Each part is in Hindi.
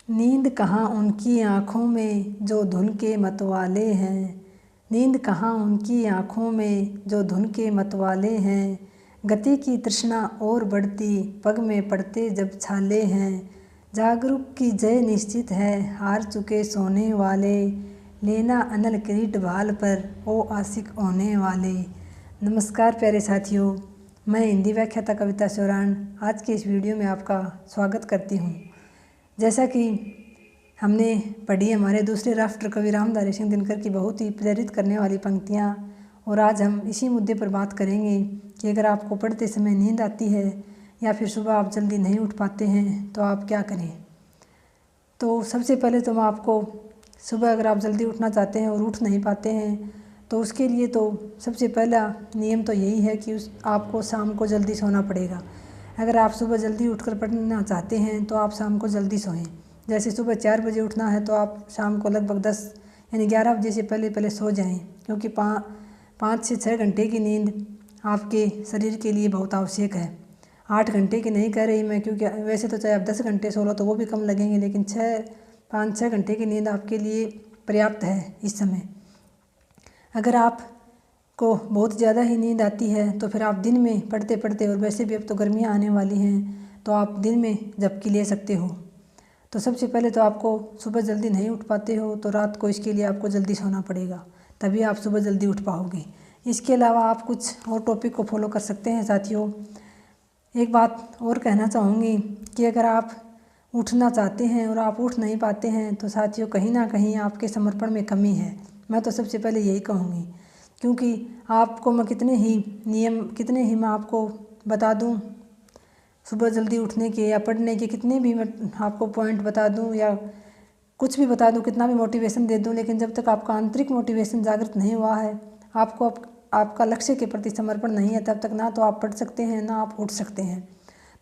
नींद कहाँ उनकी आँखों में जो धुन के मतवाले हैं। नींद कहाँ उनकी आँखों में जो धुन के मतवाले हैं। गति की तृष्णा और बढ़ती पग में पड़ते जब छाले हैं। जागरूक की जय निश्चित है हार चुके सोने वाले। लेना अनल किरीट भाल पर ओ आशिक होने वाले। नमस्कार प्यारे साथियों, मैं हिंदी व्याख्याता कविता चौरान आज के इस वीडियो में आपका स्वागत करती हूँ। जैसा कि हमने पढ़ी हमारे दूसरे राष्ट्र कवि रामधारी सिंह दिनकर की बहुत ही प्रेरित करने वाली पंक्तियाँ, और आज हम इसी मुद्दे पर बात करेंगे कि अगर आपको पढ़ते समय नींद आती है या फिर सुबह आप जल्दी नहीं उठ पाते हैं तो आप क्या करें। तो सबसे पहले तो मैं आपको सुबह अगर आप जल्दी उठना चाहते हैं और उठ नहीं पाते हैं तो उसके लिए तो सबसे पहला नियम तो यही है कि आपको शाम को जल्दी सोना पड़ेगा। अगर आप सुबह जल्दी उठकर पढ़ना चाहते हैं तो आप शाम को जल्दी सोएं। जैसे सुबह 4 बजे उठना है तो आप शाम को लगभग 10 यानी 11 बजे से पहले सो जाएं, क्योंकि 5 से 6 घंटे की नींद आपके शरीर के लिए बहुत आवश्यक है। 8 घंटे की नहीं कह रही मैं, क्योंकि वैसे तो चाहे आप 10 घंटे सो लो तो वो भी कम लगेंगे, लेकिन 5-6 घंटे की नींद आपके लिए पर्याप्त है इस समय। अगर आप को बहुत ज़्यादा ही नींद आती है तो फिर आप दिन में पढ़ते पढ़ते, और वैसे भी अब तो गर्मियाँ आने वाली हैं तो आप दिन में झपकी ले सकते हो। तो सबसे पहले तो आपको सुबह जल्दी नहीं उठ पाते हो तो रात को इसके लिए आपको जल्दी सोना पड़ेगा, तभी आप सुबह जल्दी उठ पाओगे। इसके अलावा आप कुछ और टॉपिक को फॉलो कर सकते हैं साथियों। एक बात और कहना चाहूँगी कि अगर आप उठना चाहते हैं और आप उठ नहीं पाते हैं तो साथियों कहीं ना कहीं आपके समर्पण में कमी है। मैं तो सबसे पहले यही कहूँगी, क्योंकि आपको मैं कितने ही मैं आपको बता दूं सुबह जल्दी उठने के या पढ़ने के, कितने भी मैं आपको पॉइंट बता दूं या कुछ भी बता दूं, कितना भी मोटिवेशन दे दूं, लेकिन जब तक आपका आंतरिक मोटिवेशन जागृत नहीं हुआ है, आपको आपका लक्ष्य के प्रति समर्पण नहीं है, तब तक ना तो आप पढ़ सकते हैं ना आप उठ सकते हैं।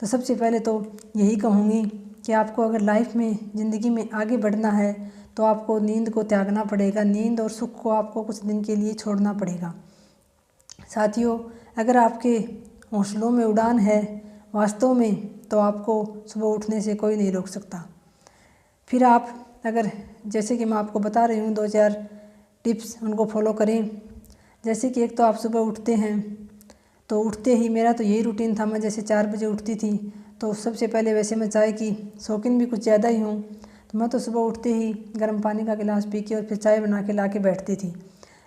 तो सबसे पहले तो यही कहूँगी कि आपको अगर लाइफ में ज़िंदगी में आगे बढ़ना है तो आपको नींद को त्यागना पड़ेगा। नींद और सुख को आपको कुछ दिन के लिए छोड़ना पड़ेगा। साथियों, अगर आपके हौसलों में उड़ान है वास्तव में तो आपको सुबह उठने से कोई नहीं रोक सकता। फिर आप अगर, जैसे कि मैं आपको बता रही हूँ 2-4 टिप्स, उनको फॉलो करें। जैसे कि एक तो आप सुबह उठते हैं तो उठते ही, मेरा तो यही रूटीन था, मैं जैसे 4 बजे उठती थी तो सबसे पहले, वैसे मैं चाय की शौकीन भी कुछ ज़्यादा ही हूँ, तो मैं तो सुबह उठते ही गर्म पानी का गिलास पी के और फिर चाय बना के ला के बैठती थी।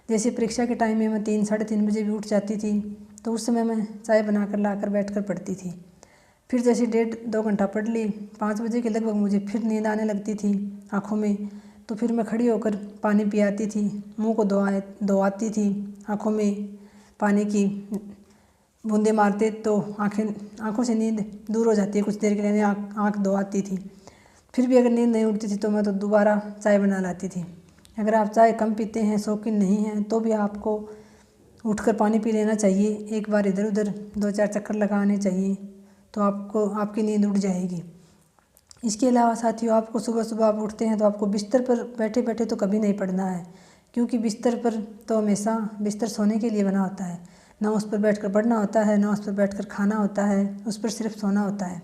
जैसे परीक्षा के टाइम में मैं 3-3:30 बजे भी उठ जाती थी तो उस समय मैं चाय बना कर ला कर बैठ कर पढ़ती थी। फिर जैसे 1.5-2 घंटा पढ़ ली, 5 बजे के लगभग मुझे फिर नींद आने लगती थी आँखों में, तो फिर मैं खड़ी होकर पानी पियाती थी, मुँह को धोआती थी, आँखों में पानी की बूंदे मारते तो आँखों से नींद दूर हो जाती है कुछ देर के लिए, आँख धोआती थी। फिर भी अगर नींद नहीं उठती थी तो मैं तो दोबारा चाय बना लाती थी। अगर आप चाय कम पीते हैं, शौकीन नहीं हैं, तो भी आपको उठकर पानी पी लेना चाहिए। एक बार इधर उधर 2-4 चक्कर लगाने चाहिए तो आपकी नींद उड़ जाएगी। इसके अलावा साथियों, आपको सुबह सुबह आप उठते हैं तो आपको बिस्तर पर बैठे बैठे तो कभी नहीं पढ़ना है, क्योंकि बिस्तर पर तो हमेशा बिस्तर सोने के लिए बना होता है, ना उस पर बैठकर पढ़ना होता है, ना उस पर बैठकर खाना होता है, उस पर सिर्फ सोना होता है।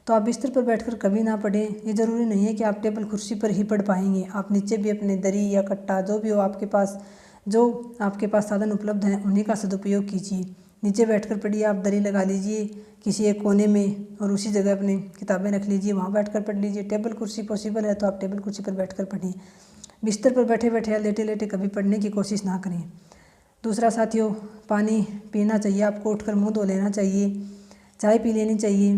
तो आप बिस्तर पर बैठकर कभी ना पढ़ें। ये ज़रूरी नहीं है कि आप टेबल कुर्सी पर ही पढ़ पाएंगे, आप नीचे भी अपने दरी या कट्टा जो भी हो आपके पास साधन उपलब्ध हैं उन्हीं का सदुपयोग कीजिए। नीचे बैठकर पढ़िए, आप दरी लगा लीजिए किसी एक कोने में और उसी जगह अपनी किताबें रख लीजिए, वहाँ बैठकर पढ़ लीजिए। टेबल कुर्सी पॉसिबल है तो आप टेबल कुर्सी पर बैठकर पढ़िए। बिस्तर पर बैठे बैठे या लेटे लेटे कभी पढ़ने की कोशिश ना करें। दूसरा साथियों, पानी पीना चाहिए आपको, उठकर मुँह धो लेना चाहिए, चाय पी लेनी चाहिए।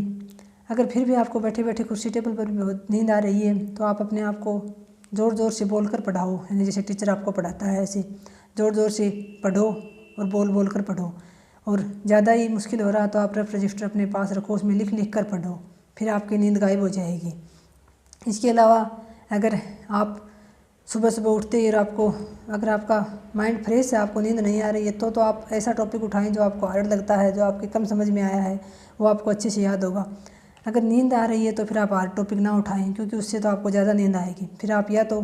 अगर फिर भी आपको बैठे बैठे कुर्सी टेबल पर भी बहुत नींद आ रही है तो आप अपने आप को ज़ोर ज़ोर से बोलकर पढ़ाओ, यानी जैसे टीचर आपको पढ़ाता है ऐसे ज़ोर ज़ोर से पढ़ो और बोल कर पढ़ो। और ज़्यादा ही मुश्किल हो रहा तो आप रफ रजिस्टर अपने पास रखो, उसमें लिख कर पढ़ो, फिर आपकी नींद गायब हो जाएगी। इसके अलावा अगर आप सुबह सुबह उठते ही और अगर आपका माइंड फ्रेश है, आपको नींद नहीं आ रही है तो आप ऐसा टॉपिक उठाएं जो आपको हार्ड लगता है, जो आपके कम समझ में आया है, वो आपको अच्छे से याद होगा। अगर नींद आ रही है तो फिर आप हार्ड टॉपिक ना उठाएं, क्योंकि उससे तो आपको ज़्यादा नींद आएगी। फिर आप या तो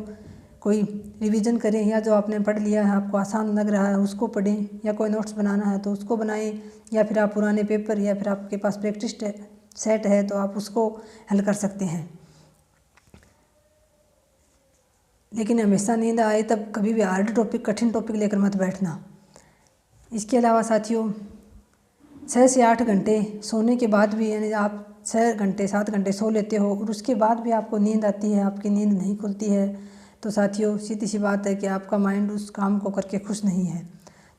कोई रिवीजन करें, या जो आपने पढ़ लिया है आपको आसान लग रहा है उसको पढ़ें, या कोई नोट्स बनाना है तो उसको बनाएं, या फिर आप पुराने पेपर या फिर आपके पास प्रैक्टिस सेट है तो आप उसको हल कर सकते हैं। लेकिन हमेशा नींद आए तब कभी भी हार्ड टॉपिक, कठिन टॉपिक लेकर मत बैठना। इसके अलावा साथियों 6 से 8 घंटे सोने के बाद भी, यानी आप 6 घंटे 7 घंटे सो लेते हो और उसके बाद भी आपको नींद आती है, आपकी नींद नहीं खुलती है, तो साथियों सीधी सी बात है कि आपका माइंड उस काम को करके खुश नहीं है।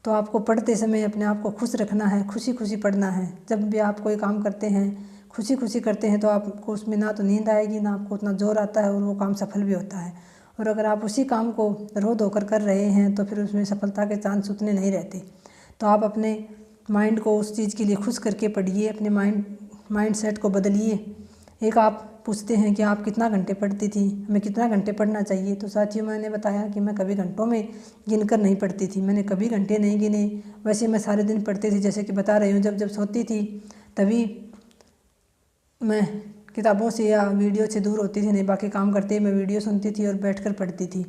तो आपको पढ़ते समय अपने आप को खुश रखना है, खुशी खुशी पढ़ना है। जब भी आप कोई काम करते हैं, खुशी खुशी करते हैं, तो आपको उसमें ना तो नींद आएगी, ना आपको उतना जोर आता है और वो काम सफल भी होता है। और अगर आप उसी काम को रो धोकर कर रहे हैं तो फिर उसमें सफलता के चांस उतने नहीं रहते। तो आप अपने माइंड को उस चीज़ के लिए खुश करके पढ़िए, अपने माइंड सेट को बदलिए। एक आप पूछते हैं कि आप कितना घंटे पढ़ती थी, हमें कितना घंटे पढ़ना चाहिए। तो साथियों मैंने बताया कि मैं कभी घंटों में गिनकर नहीं पढ़ती थी, मैंने कभी घंटे नहीं गिने। वैसे मैं सारे दिन पढ़ती थी, जैसे कि बता रही हूँ। जब सोती थी तभी मैं किताबों से या वीडियो से दूर होती थी, नहीं बाकी काम करते ही मैं वीडियो सुनती थी और बैठकर पढ़ती थी।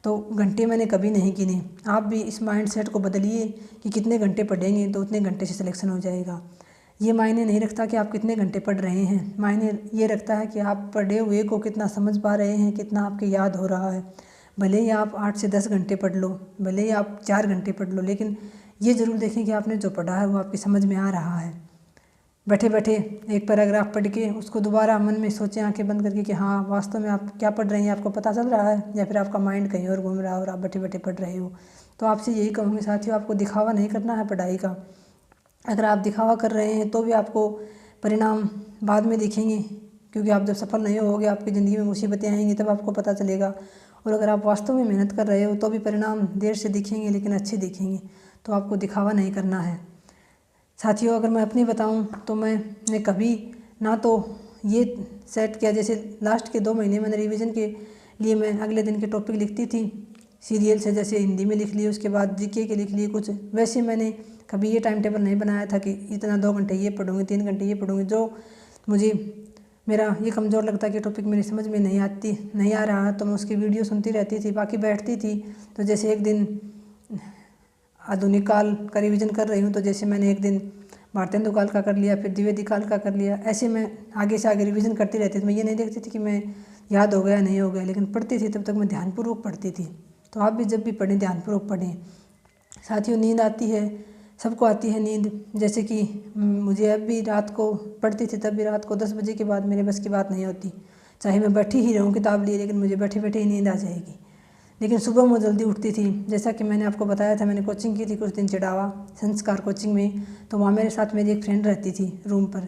तो घंटे मैंने कभी नहीं गिने। आप भी इस माइंड सेट को बदलिए कि कितने घंटे पढ़ेंगे तो उतने घंटे से सिलेक्शन हो जाएगा। ये मायने नहीं रखता कि आप कितने घंटे पढ़ रहे हैं, मायने ये रखता है कि आप पढ़े हुए को कितना समझ पा रहे हैं, कितना आपके याद हो रहा है। भले ही आप 8 से 10 घंटे पढ़ लो, भले ही आप 4 घंटे पढ़ लो, लेकिन ये ज़रूर देखें कि आपने जो पढ़ा है वो आपकी समझ में आ रहा है। बैठे बैठे एक पैराग्राफ पढ़ के उसको दोबारा मन में सोचें आंखें बंद करके कि हाँ वास्तव में आप क्या पढ़ रही हैं, आपको पता चल रहा है, या फिर आपका माइंड कहीं और घूम रहा है और आप बैठे बैठे पढ़ रहे हो। तो आपसे यही कहूँगी साथियों, आपको दिखावा नहीं करना है पढ़ाई का। अगर आप दिखावा कर रहे हैं तो भी आपको परिणाम बाद में दिखेंगे, क्योंकि आप जब सफल नहीं होगे, आपकी ज़िंदगी में मुसीबतें आएंगी, तब आपको पता चलेगा। और अगर आप वास्तव में मेहनत कर रहे हो तो भी परिणाम देर से दिखेंगे, लेकिन अच्छे दिखेंगे। तो आपको दिखावा नहीं करना है साथियों। अगर मैं अपनी बताऊं तो मैंने कभी ना तो ये सेट किया, जैसे लास्ट के 2 महीने मैंने रिवीजन के लिए मैं अगले दिन के टॉपिक लिखती थी सीरियल से, जैसे हिंदी में लिख लिए, उसके बाद जीके के लिख लिए कुछ। वैसे मैंने कभी ये टाइम टेबल नहीं बनाया था कि इतना 2 घंटे ये पढ़ूँगी, 3 घंटे ये पढ़ूँगी। जो मुझे मेरा ये कमज़ोर लगता कि टॉपिक मेरी समझ में नहीं आ रहा, तो मैं उसकी वीडियो सुनती रहती थी, बाकी बैठती थी। तो जैसे एक दिन आधुनिक काल का रिवीजन कर रही हूँ, तो जैसे मैंने एक दिन भारतेंदु काल का कर लिया, फिर द्विवेदी काल का कर लिया। ऐसे मैं आगे से आगे रिवीजन करती रहती थी। मैं ये नहीं देखती थी कि मैं याद हो गया नहीं हो गया, लेकिन पढ़ती थी तब तक मैं ध्यानपूर्वक पढ़ती थी। तो आप भी जब भी पढ़ें ध्यानपूर्वक पढ़ें साथियों। नींद आती है, सबको आती है नींद। जैसे कि मुझे अब भी रात को पढ़ती थी, तब भी रात को 10 बजे के बाद मेरे बस की बात नहीं होती। चाहे मैं बैठी ही रहूँ किताब लिए, लेकिन मुझे बैठे बैठे ही नींद आ जाएगी। लेकिन सुबह मैं जल्दी उठती थी, जैसा कि मैंने आपको बताया था। मैंने कोचिंग की थी कुछ दिन चिड़ावा संस्कार कोचिंग में, तो वहाँ मेरे साथ मेरी एक फ्रेंड रहती थी रूम पर।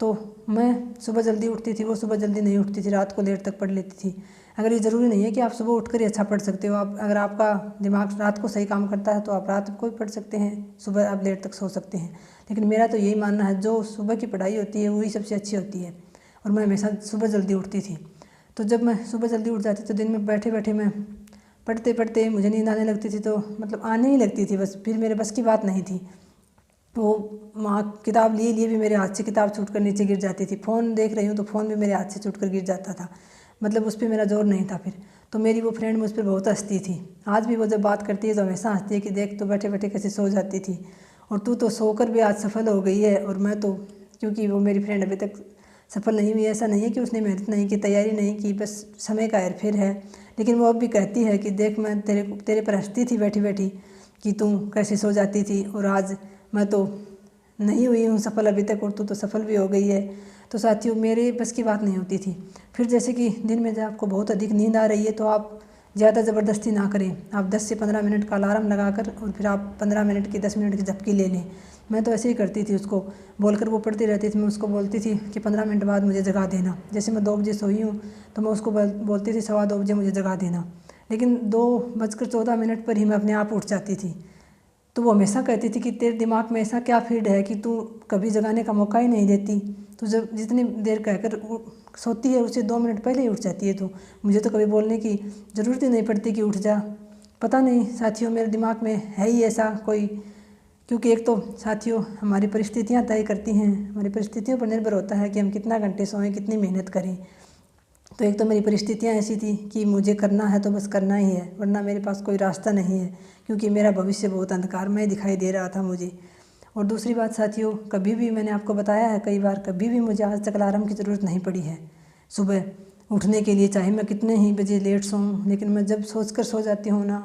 तो मैं सुबह जल्दी उठती थी, वो सुबह जल्दी नहीं उठती थी, रात को देर तक पढ़ लेती थी। अगर ये ज़रूरी नहीं है कि आप सुबह उठकर ही अच्छा पढ़ सकते हो। आप अगर आपका दिमाग रात को सही काम करता है तो आप रात को भी पढ़ सकते हैं, सुबह आप देर तक सो सकते हैं। लेकिन मेरा तो यही मानना है, जो सुबह की पढ़ाई होती है वही सबसे अच्छी होती है। और मैं हमेशा सुबह जल्दी उठती थी। तो जब मैं सुबह जल्दी उठ जाती तो दिन में बैठे बैठे मैं पढ़ते पढ़ते मुझे नींद आने लगती थी। तो मतलब आने ही लगती थी बस, फिर मेरे बस की बात नहीं थी। वो वहाँ किताब लिए भी मेरे हाथ से किताब छूट कर नीचे गिर जाती थी। फ़ोन देख रही हूँ तो फ़ोन भी मेरे हाथ से छूट कर गिर जाता था, मतलब उस पर मेरा जोर नहीं था फिर। तो मेरी वो फ्रेंड मुझ पर बहुत हंसती थी। आज भी वो जब बात करती है तो हमेशा हंसती है कि देख तो बैठे बैठे कैसे सो जाती थी, और तू तो सोकर भी आज सफल हो गई है। और मैं तो, क्योंकि वो मेरी फ्रेंड अभी तक सफल नहीं हुई, ऐसा नहीं है कि उसने मेहनत नहीं की, तैयारी नहीं की, बस समय का हेरफेर है। लेकिन वो अब भी कहती है कि देख मैं तेरे पर हंसती थी बैठी बैठी कि तू कैसे सो जाती थी, और आज मैं तो नहीं हुई हूँ सफल अभी तक, और तू तो सफल भी हो गई है। तो साथियों मेरे बस की बात नहीं होती थी। फिर जैसे कि दिन में जब आपको बहुत अधिक नींद आ रही है तो आप ज़्यादा ज़बरदस्ती ना करें। आप 10 से 15 मिनट का अलार्म लगाकर और फिर आप 15 मिनट की 10 मिनट की झपकी ले लें। मैं तो ऐसे ही करती थी, उसको बोलकर वो पढ़ती रहती थी। मैं उसको बोलती थी कि 15 मिनट बाद मुझे जगा देना। जैसे मैं 2 बजे सोई हूँ तो मैं उसको बोलती थी 2:15 बजे मुझे जगा देना, लेकिन 2:14 पर ही मैं अपने आप उठ जाती थी। तो वो हमेशा कहती थी कि तेरे दिमाग में ऐसा क्या फीड है कि तू कभी जगाने का मौका ही नहीं देती। तो जब जितनी देर कहकर सोती है उससे 2 मिनट पहले ही उठ जाती है। तो मुझे तो कभी बोलने की ज़रूरत ही नहीं पड़ती कि उठ जा। पता नहीं साथियों मेरे दिमाग में है ही ऐसा कोई, क्योंकि एक तो साथियों हमारी परिस्थितियाँ तय करती हैं, हमारी परिस्थितियों पर निर्भर होता है कि हम कितना घंटे सोएं, कितनी मेहनत करें। तो एक तो मेरी परिस्थितियाँ ऐसी थी कि मुझे करना है तो बस करना ही है, वरना मेरे पास कोई रास्ता नहीं है, क्योंकि मेरा भविष्य बहुत अंधकारमय दिखाई दे रहा था मुझे। और दूसरी बात साथियों, कभी भी मैंने आपको बताया है कई बार, कभी भी मुझे आज तक अलार्म की ज़रूरत नहीं पड़ी है सुबह। उठने के लिए, चाहे मैं कितने ही बजे लेट सोऊं, लेकिन मैं जब सोचकर सो जाती हूँ ना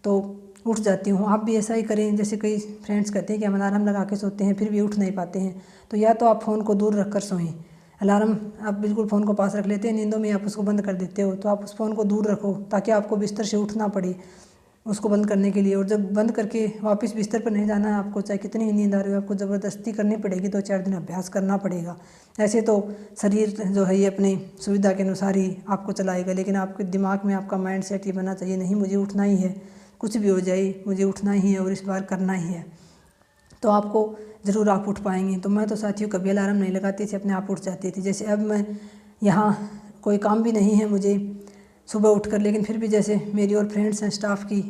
तो उठ जाती हूँ। आप भी ऐसा ही करें। जैसे कई फ्रेंड्स कहते हैं कि हम अलार्म लगा के सोते हैं फिर भी उठ नहीं पाते हैं, तो या तो आप फ़ोन को दूर रख कर सोएं। अलार्म आप बिल्कुल फ़ोन को पास रख लेते हैं, नींदों में आप उसको बंद कर देते हो, तो आप उस फ़ोन को दूर रखो ताकि आपको बिस्तर से उठना पड़े उसको बंद करने के लिए। और जब बंद करके वापस बिस्तर पर नहीं जाना है आपको, चाहे कितनी ही नींद आ रही हो, आपको ज़बरदस्ती करनी पड़ेगी, 2-4 दिन अभ्यास करना पड़ेगा। ऐसे तो शरीर जो है ये अपनी सुविधा के अनुसार ही आपको चलाएगा, लेकिन आपके दिमाग में आपका माइंड सेट ये बनना चाहिए, नहीं मुझे उठना ही है, कुछ भी हो जाए मुझे उठना ही है और इस बार करना ही है, तो आपको ज़रूर आप उठ पाएंगे। तो मैं तो साथियों कभी अलार्म नहीं लगाती थी, अपने आप उठ जाती थी। जैसे अब मैं यहाँ कोई काम भी नहीं है मुझे सुबह उठकर, लेकिन फिर भी जैसे मेरी और फ्रेंड्स हैं स्टाफ की,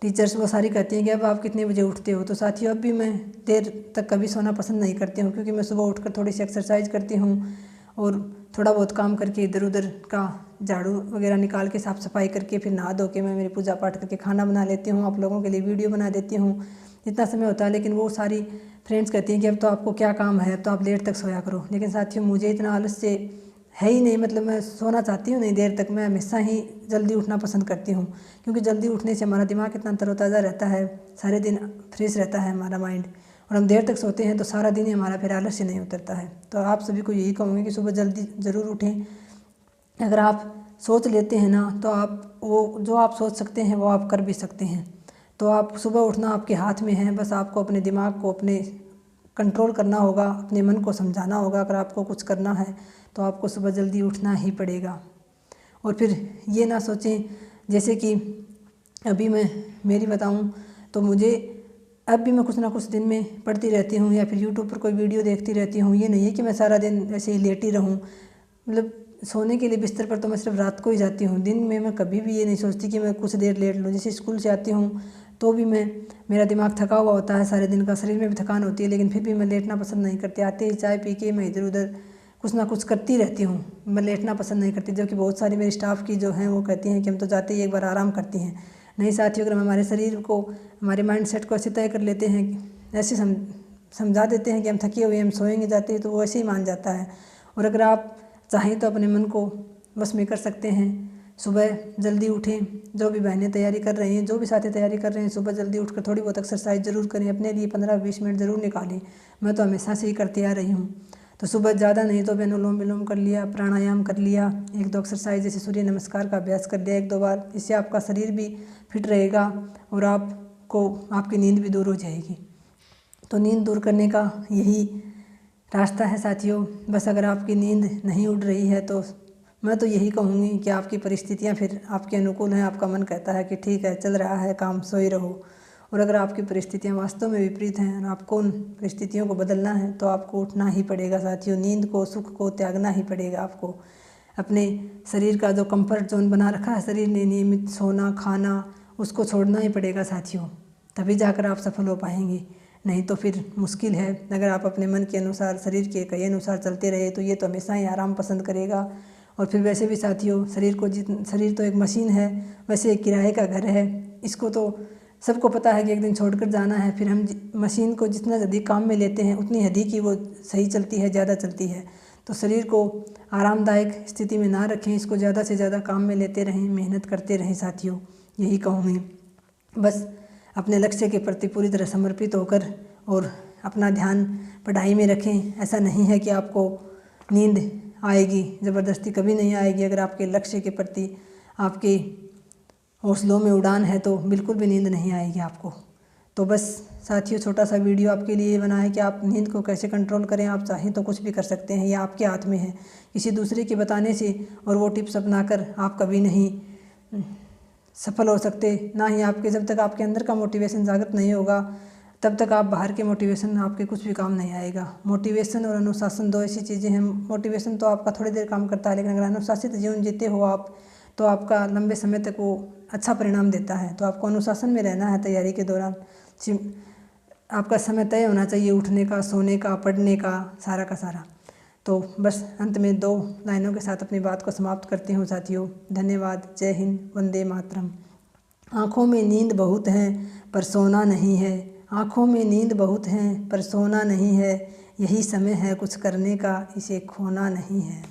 टीचर्स, वो सारी कहती हैं कि अब आप कितने बजे उठते हो। तो साथियों अब भी मैं देर तक कभी सोना पसंद नहीं करती हूँ, क्योंकि मैं सुबह उठकर थोड़ी सी एक्सरसाइज करती हूँ और थोड़ा बहुत काम करके इधर उधर का झाड़ू वगैरह निकाल के साफ़ सफाई करके फिर नहा धो के मैं मेरी पूजा पाठ करके खाना बना लेती हूँ, आप लोगों के लिए वीडियो बना देती हूँ। इतना समय होता है, लेकिन वो सारी फ्रेंड्स कहती हैं कि अब तो आपको क्या काम है, अब तो आप लेट तक सोया करो। लेकिन साथियों मुझे इतना आलस से है ही नहीं, मतलब मैं सोना चाहती हूँ नहीं देर तक, मैं हमेशा ही जल्दी उठना पसंद करती हूँ, क्योंकि जल्दी उठने से हमारा दिमाग इतना तरोताज़ा रहता है, सारे दिन फ्रेश रहता है हमारा माइंड। और हम देर तक सोते हैं तो सारा दिन ही हमारा फिर आलस से नहीं उतरता है। तो आप सभी को यही कहूँगी कि सुबह जल्दी ज़रूर उठें। अगर आप सोच लेते हैं ना तो आप वो जो आप सोच सकते हैं वो आप कर भी सकते हैं। तो आप सुबह उठना आपके हाथ में है, बस आपको अपने दिमाग को अपने कंट्रोल करना होगा, अपने मन को समझाना होगा। अगर आपको कुछ करना है तो आपको सुबह जल्दी उठना ही पड़ेगा। और फिर ये ना सोचें, जैसे कि अभी मैं मेरी बताऊं तो मुझे अब भी मैं कुछ ना कुछ दिन में पढ़ती रहती हूँ या फिर यूट्यूब पर कोई वीडियो देखती रहती हूँ। ये नहीं है कि मैं सारा दिन ऐसे ही लेटी रहूँ, मतलब सोने के लिए बिस्तर पर तो मैं सिर्फ रात को ही जाती हूँ। दिन में मैं कभी भी ये नहीं सोचती कि मैं कुछ देर लेट लूँ। जैसे स्कूल से आती हूँ तो भी मेरा दिमाग थका हुआ होता है, सारे दिन का शरीर में भी थकान होती है, लेकिन फिर भी मैं लेटना पसंद नहीं करती। आते ही चाय पी के मैं इधर उधर कुछ ना कुछ करती रहती हूँ, मैं लेटना पसंद नहीं करती। जबकि बहुत सारी मेरी स्टाफ की जो हैं वो कहती हैं कि हम तो जाते ही एक बार आराम करती हैं। नहीं साथियों, अगर हम हमारे शरीर को, हमारे माइंड सेट को ऐसे तय कर लेते हैं, ऐसे समझा देते हैं कि हम थके हुए हम सोएंगे जाते हैं, तो वो ऐसे ही मान जाता है। और अगर आप चाहें तो अपने मन को बस में कर सकते हैं। सुबह जल्दी उठें, जो भी बहनें तैयारी कर रही हैं, जो भी साथी तैयारी कर रहे हैं, सुबह जल्दी उठकर थोड़ी बहुत एक्सरसाइज ज़रूर करें, अपने लिए 15-20 मिनट ज़रूर निकालें। मैं तो हमेशा से ही करती आ रही हूँ। तो सुबह ज़्यादा नहीं तो भी अनुलोम विलोम कर लिया, प्राणायाम कर लिया, 1-2 एक्सरसाइज जैसे सूर्य नमस्कार का अभ्यास कर लिया 1-2 बार। इससे आपका शरीर भी फिट रहेगा और आपकी नींद भी दूर हो जाएगी। तो नींद दूर करने का यही रास्ता है साथियों। बस अगर आपकी नींद नहीं उड़ रही है तो मैं तो यही कहूँगी कि आपकी परिस्थितियाँ फिर आपके अनुकूल हैं, आपका मन कहता है कि ठीक है चल रहा है काम, सोए रहो। और अगर आपकी परिस्थितियाँ वास्तव में विपरीत हैं और आपको उन परिस्थितियों को बदलना है तो आपको उठना ही पड़ेगा साथियों। नींद को, सुख को त्यागना ही पड़ेगा आपको। अपने शरीर का जो कंफर्ट जोन बना रखा है शरीर ने, नियमित सोना खाना, उसको छोड़ना ही पड़ेगा साथियों, तभी जाकर आप सफल हो पाएंगे। नहीं तो फिर मुश्किल है। अगर आप अपने मन के अनुसार, शरीर के कहे अनुसार चलते रहे तो ये तो हमेशा ही आराम पसंद करेगा। और फिर वैसे भी साथियों शरीर तो एक मशीन है, वैसे एक किराए का घर है। इसको तो सबको पता है कि एक दिन छोड़कर जाना है। फिर हम मशीन को जितना जल्दी काम में लेते हैं उतनी अधिक ही वो सही चलती है, ज़्यादा चलती है। तो शरीर को आरामदायक स्थिति में ना रखें, इसको ज़्यादा से ज़्यादा काम में लेते रहें, मेहनत करते रहें साथियों। यही कहूँगी। बस अपने लक्ष्य के प्रति पूरी तरह समर्पित होकर और अपना ध्यान पढ़ाई में रखें। ऐसा नहीं है कि आपको नींद आएगी, ज़बरदस्ती कभी नहीं आएगी। अगर आपके लक्ष्य के प्रति आपके हौसलों में उड़ान है तो बिल्कुल भी नींद नहीं आएगी आपको। तो बस साथियों छोटा सा वीडियो आपके लिए बना है कि आप नींद को कैसे कंट्रोल करें। आप चाहें तो कुछ भी कर सकते हैं, ये आपके हाथ में है। किसी दूसरे के बताने से और वो टिप्स अपनाकर आप कभी नहीं सफल हो सकते। ना ही आपके, जब तक आपके अंदर का मोटिवेशन जागृत नहीं होगा तब तक आप बाहर के मोटिवेशन आपके कुछ भी काम नहीं आएगा। मोटिवेशन और अनुशासन 2 ऐसी चीज़ें हैं। मोटिवेशन तो आपका थोड़ी देर काम करता है, लेकिन अगर अनुशासित जीवन जीते हो आप तो आपका लंबे समय तक वो अच्छा परिणाम देता है। तो आपको अनुशासन में रहना है तैयारी के दौरान। आपका समय तय होना चाहिए उठने का, सोने का, पढ़ने का, सारा का सारा। तो बस अंत में 2 लाइनों के साथ अपनी बात को समाप्त करती हूँ साथियों। धन्यवाद। जय हिंद। वंदे मातरम। आँखों में नींद बहुत है पर सोना नहीं है, आँखों में नींद बहुत है पर सोना नहीं है, यही समय है कुछ करने का, इसे खोना नहीं है।